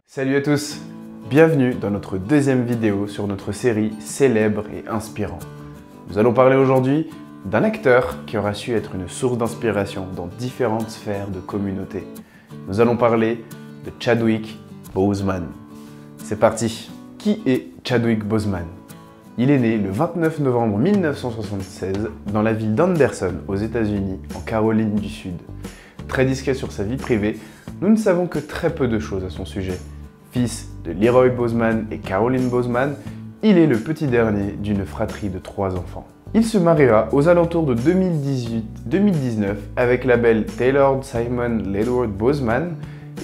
Salut à tous, bienvenue dans notre deuxième vidéo sur notre série Célèbre et Inspirant. Nous allons parler aujourd'hui d'un acteur qui aura su être une source d'inspiration dans différentes sphères de communauté. Nous allons parler de Chadwick Boseman. C'est parti. Qui est Chadwick Boseman? Il est né le 29 novembre 1976 dans la ville d'Anderson aux États-Unis, en Caroline du Sud. Très discret sur sa vie privée, nous ne savons que très peu de choses à son sujet. Fils de Leroy Boseman et Caroline Boseman, il est le petit dernier d'une fratrie de 3 enfants. Il se mariera aux alentours de 2018-2019 avec la belle Taylor Simon Ledward Boseman,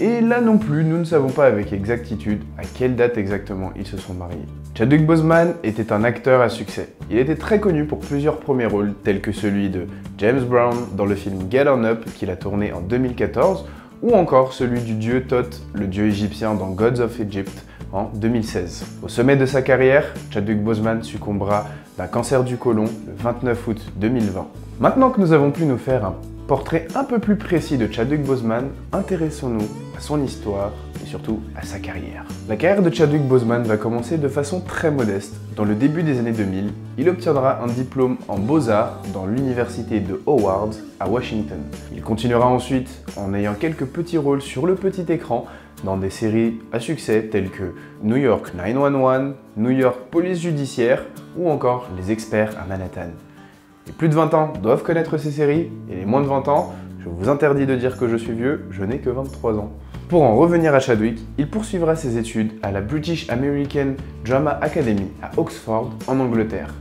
et là non plus, nous ne savons pas avec exactitude à quelle date exactement ils se sont mariés. Chadwick Boseman était un acteur à succès. Il était très connu pour plusieurs premiers rôles, tels que celui de James Brown dans le film Get On Up qu'il a tourné en 2014, ou encore celui du dieu Thoth, le dieu égyptien dans Gods of Egypt en 2016. Au sommet de sa carrière, Chadwick Boseman succombera d'un cancer du côlon le 29 août 2020. Maintenant que nous avons pu nous faire un portrait un peu plus précis de Chadwick Boseman, intéressons-nous à son histoire et surtout à sa carrière. La carrière de Chadwick Boseman va commencer de façon très modeste. Dans le début des années 2000, il obtiendra un diplôme en beaux-arts dans l'université de Howard à Washington. Il continuera ensuite en ayant quelques petits rôles sur le petit écran dans des séries à succès telles que New York 911, New York Police Judiciaire ou encore Les Experts à Manhattan. Les plus de 20 ans doivent connaître ces séries, et les moins de 20 ans, je vous interdis de dire que je suis vieux, je n'ai que 23 ans. Pour en revenir à Chadwick, il poursuivra ses études à la British American Drama Academy à Oxford, en Angleterre.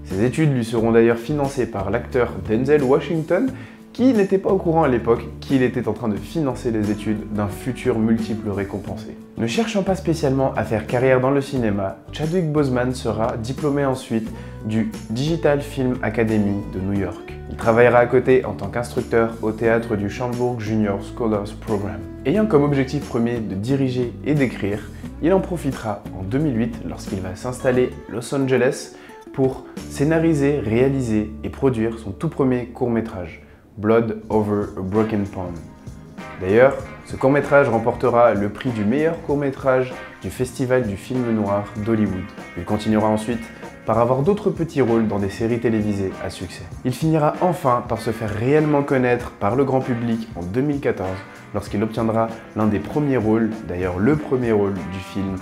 Ces études lui seront d'ailleurs financées par l'acteur Denzel Washington, qui n'était pas au courant à l'époque qu'il était en train de financer les études d'un futur multiple récompensé. Ne cherchant pas spécialement à faire carrière dans le cinéma, Chadwick Boseman sera diplômé ensuite du Digital Film Academy de New York. Il travaillera à côté en tant qu'instructeur au théâtre du Shamrock Junior Scholars Program. Ayant comme objectif premier de diriger et d'écrire, il en profitera en 2008 lorsqu'il va s'installer à Los Angeles pour scénariser, réaliser et produire son tout premier court-métrage, Blood Over a Broken Pond. D'ailleurs, ce court-métrage remportera le prix du meilleur court-métrage du Festival du film noir d'Hollywood. Il continuera ensuite par avoir d'autres petits rôles dans des séries télévisées à succès. Il finira enfin par se faire réellement connaître par le grand public en 2014 lorsqu'il obtiendra l'un des premiers rôles, d'ailleurs le premier rôle du film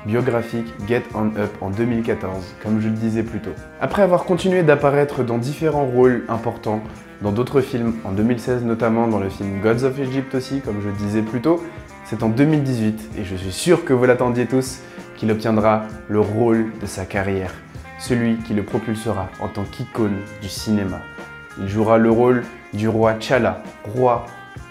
biographique Get On Up en 2014, comme je le disais plus tôt. Après avoir continué d'apparaître dans différents rôles importants dans d'autres films, en 2016 notamment dans le film Gods of Egypt aussi, comme je le disais plus tôt, c'est en 2018, et je suis sûr que vous l'attendiez tous, qu'il obtiendra le rôle de sa carrière, celui qui le propulsera en tant qu'icône du cinéma. Il jouera le rôle du roi T'Challa, roi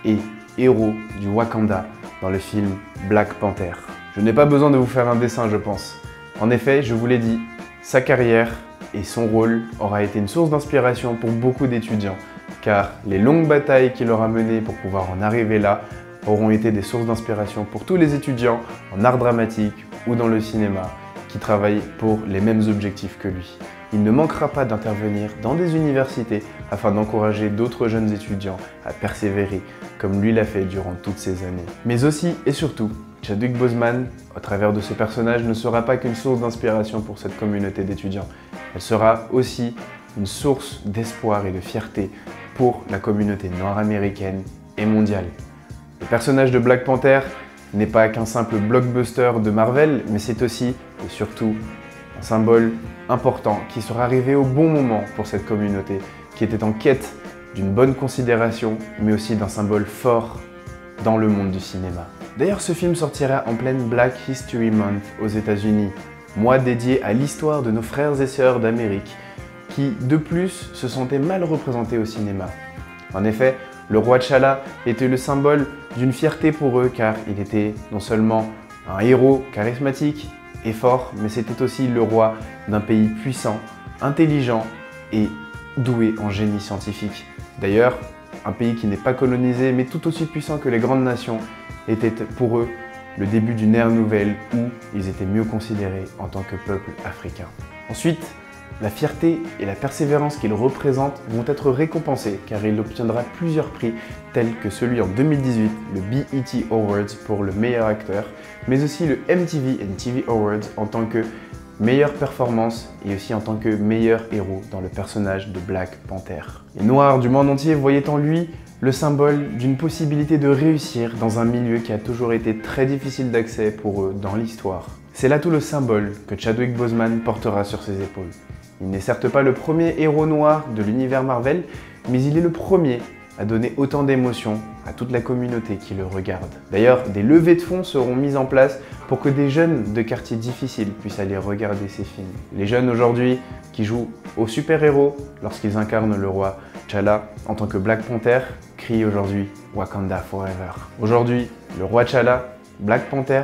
et héros du Wakanda dans le film Black Panther. Je n'ai pas besoin de vous faire un dessin, je pense. En effet, je vous l'ai dit, sa carrière et son rôle aura été une source d'inspiration pour beaucoup d'étudiants, car les longues batailles qu'il aura menées pour pouvoir en arriver là auront été des sources d'inspiration pour tous les étudiants en art dramatique ou dans le cinéma qui travaillent pour les mêmes objectifs que lui. Il ne manquera pas d'intervenir dans des universités afin d'encourager d'autres jeunes étudiants à persévérer comme lui l'a fait durant toutes ces années. Mais aussi et surtout, Chadwick Boseman, au travers de ce personnage, ne sera pas qu'une source d'inspiration pour cette communauté d'étudiants. Elle sera aussi une source d'espoir et de fierté pour la communauté noire américaine et mondiale. Le personnage de Black Panther n'est pas qu'un simple blockbuster de Marvel, mais c'est aussi et surtout un symbole important qui sera arrivé au bon moment pour cette communauté, qui était en quête d'une bonne considération, mais aussi d'un symbole fort dans le monde du cinéma. D'ailleurs, ce film sortira en pleine Black History Month aux États-Unis, mois dédié à l'histoire de nos frères et sœurs d'Amérique, qui, de plus, se sentaient mal représentés au cinéma. En effet, le roi T'Challa était le symbole d'une fierté pour eux, car il était non seulement un héros charismatique et fort, mais c'était aussi le roi d'un pays puissant, intelligent et doué en génie scientifique. D'ailleurs, un pays qui n'est pas colonisé mais tout aussi puissant que les grandes nations était pour eux le début d'une ère nouvelle où ils étaient mieux considérés en tant que peuple africain. Ensuite, la fierté et la persévérance qu'il représente vont être récompensées car il obtiendra plusieurs prix tels que celui en 2018, le BET Awards pour le meilleur acteur, mais aussi le MTV and TV Awards en tant que meilleure performance et aussi en tant que meilleur héros dans le personnage de Black Panther. Les Noirs du monde entier voyaient en lui le symbole d'une possibilité de réussir dans un milieu qui a toujours été très difficile d'accès pour eux dans l'histoire. C'est là tout le symbole que Chadwick Boseman portera sur ses épaules. Il n'est certes pas le premier héros noir de l'univers Marvel, mais il est le premier à donner autant d'émotions à toute la communauté qui le regarde. D'ailleurs, des levées de fonds seront mises en place pour que des jeunes de quartiers difficiles puissent aller regarder ces films. Les jeunes aujourd'hui qui jouent aux super-héros lorsqu'ils incarnent le roi T'Challa en tant que Black Panther crient aujourd'hui Wakanda Forever. Aujourd'hui, le roi T'Challa, Black Panther,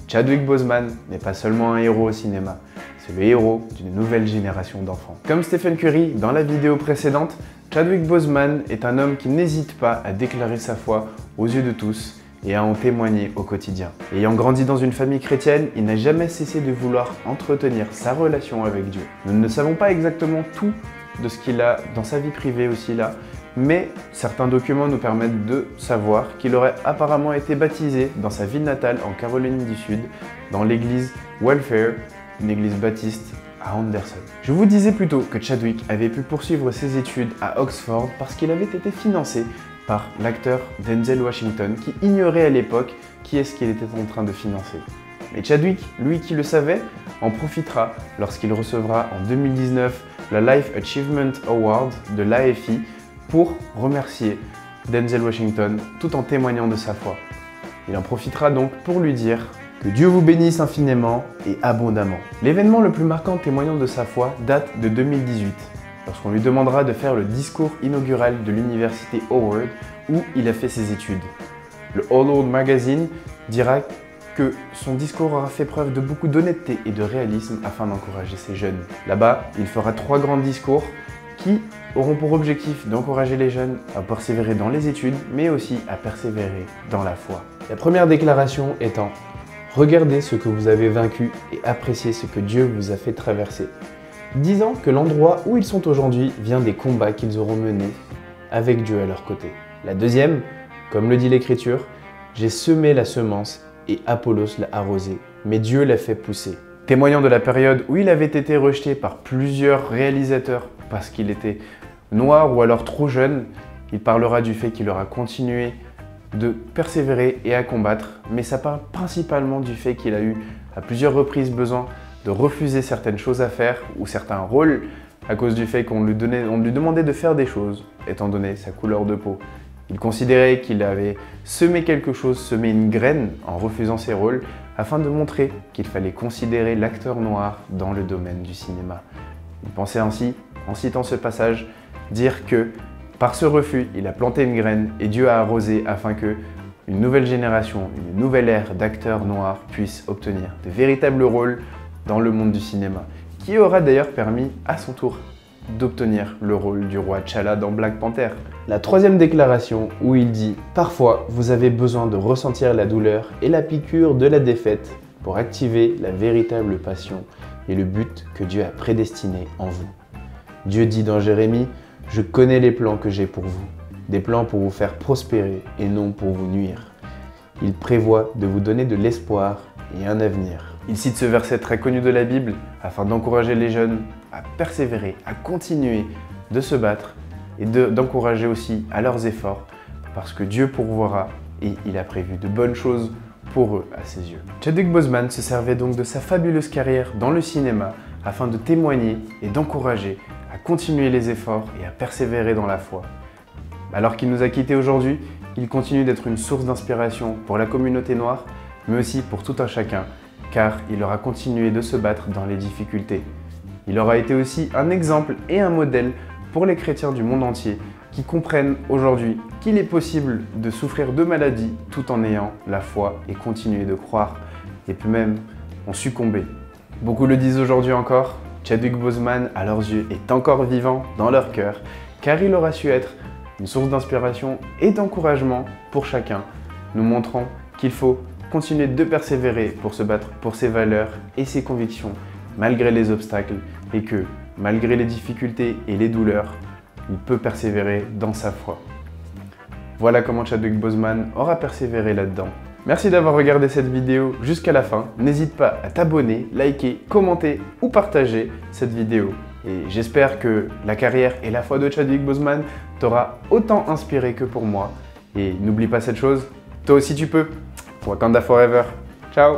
Chadwick Boseman n'est pas seulement un héros au cinéma, c'est le héros d'une nouvelle génération d'enfants. Comme Stephen Curry dans la vidéo précédente, Chadwick Boseman est un homme qui n'hésite pas à déclarer sa foi aux yeux de tous et à en témoigner au quotidien. Ayant grandi dans une famille chrétienne, il n'a jamais cessé de vouloir entretenir sa relation avec Dieu. Nous ne savons pas exactement tout de ce qu'il a dans sa vie privée aussi là, mais certains documents nous permettent de savoir qu'il aurait apparemment été baptisé dans sa ville natale en Caroline du Sud, dans l'église Welfare, une église baptiste à Anderson. Je vous disais plutôt que Chadwick avait pu poursuivre ses études à Oxford parce qu'il avait été financé par l'acteur Denzel Washington qui ignorait à l'époque qui est-ce qu'il était en train de financer. Mais Chadwick, lui qui le savait, en profitera lorsqu'il recevra en 2019 la Life Achievement Award de l'AFI pour remercier Denzel Washington tout en témoignant de sa foi. Il en profitera donc pour lui dire que Dieu vous bénisse infiniment et abondamment. L'événement le plus marquant témoignant de sa foi date de 2018, lorsqu'on lui demandera de faire le discours inaugural de l'université Howard où il a fait ses études. Le All Magazine dira que son discours aura fait preuve de beaucoup d'honnêteté et de réalisme afin d'encourager ces jeunes. Là-bas, il fera 3 grands discours qui auront pour objectif d'encourager les jeunes à persévérer dans les études, mais aussi à persévérer dans la foi. La première déclaration étant « Regardez ce que vous avez vaincu et appréciez ce que Dieu vous a fait traverser », disant que l'endroit où ils sont aujourd'hui vient des combats qu'ils auront menés avec Dieu à leur côté. La deuxième, comme le dit l'Écriture, « J'ai semé la semence et Apollos l'a arrosée, mais Dieu l'a fait pousser ». Témoignant de la période où il avait été rejeté par plusieurs réalisateurs parce qu'il était noir ou alors trop jeune, il parlera du fait qu'il aura continué de persévérer et à combattre, mais ça parle principalement du fait qu'il a eu à plusieurs reprises besoin de refuser certaines choses à faire ou certains rôles à cause du fait qu'on lui demandait de faire des choses, étant donné sa couleur de peau. Il considérait qu'il avait semé quelque chose, semé une graine en refusant ses rôles, afin de montrer qu'il fallait considérer l'acteur noir dans le domaine du cinéma. Il pensait ainsi, en citant ce passage, dire que par ce refus, il a planté une graine et Dieu a arrosé afin que une nouvelle génération, une nouvelle ère d'acteurs noirs puisse obtenir de véritables rôles dans le monde du cinéma, qui aura d'ailleurs permis à son tour d'obtenir le rôle du roi T'Challa dans Black Panther. La troisième déclaration où il dit « Parfois, vous avez besoin de ressentir la douleur et la piqûre de la défaite pour activer la véritable passion et le but que Dieu a prédestiné en vous. Dieu dit dans Jérémie « Je connais les plans que j'ai pour vous, des plans pour vous faire prospérer et non pour vous nuire. Il prévoit de vous donner de l'espoir et un avenir. » Il cite ce verset très connu de la Bible afin d'encourager les jeunes à persévérer, à continuer de se battre et d'encourager aussi à leurs efforts parce que Dieu pourvoira et il a prévu de bonnes choses pour eux à ses yeux. Chadwick Boseman se servait donc de sa fabuleuse carrière dans le cinéma afin de témoigner et d'encourager à continuer les efforts et à persévérer dans la foi. Alors qu'il nous a quittés aujourd'hui, il continue d'être une source d'inspiration pour la communauté noire, mais aussi pour tout un chacun, car il aura continué de se battre dans les difficultés. Il aura été aussi un exemple et un modèle pour les chrétiens du monde entier qui comprennent aujourd'hui qu'il est possible de souffrir de maladies tout en ayant la foi et continuer de croire et puis même en succomber. Beaucoup le disent aujourd'hui encore, Chadwick Boseman, à leurs yeux, est encore vivant dans leur cœur, car il aura su être une source d'inspiration et d'encouragement pour chacun, nous montrant qu'il faut continuer de persévérer pour se battre pour ses valeurs et ses convictions, malgré les obstacles, et que, malgré les difficultés et les douleurs, il peut persévérer dans sa foi. Voilà comment Chadwick Boseman aura persévéré là-dedans. Merci d'avoir regardé cette vidéo jusqu'à la fin. N'hésite pas à t'abonner, liker, commenter ou partager cette vidéo. Et j'espère que la carrière et la foi de Chadwick Boseman t'aura autant inspiré que pour moi. Et n'oublie pas cette chose, toi aussi tu peux. Wakanda Forever. Ciao!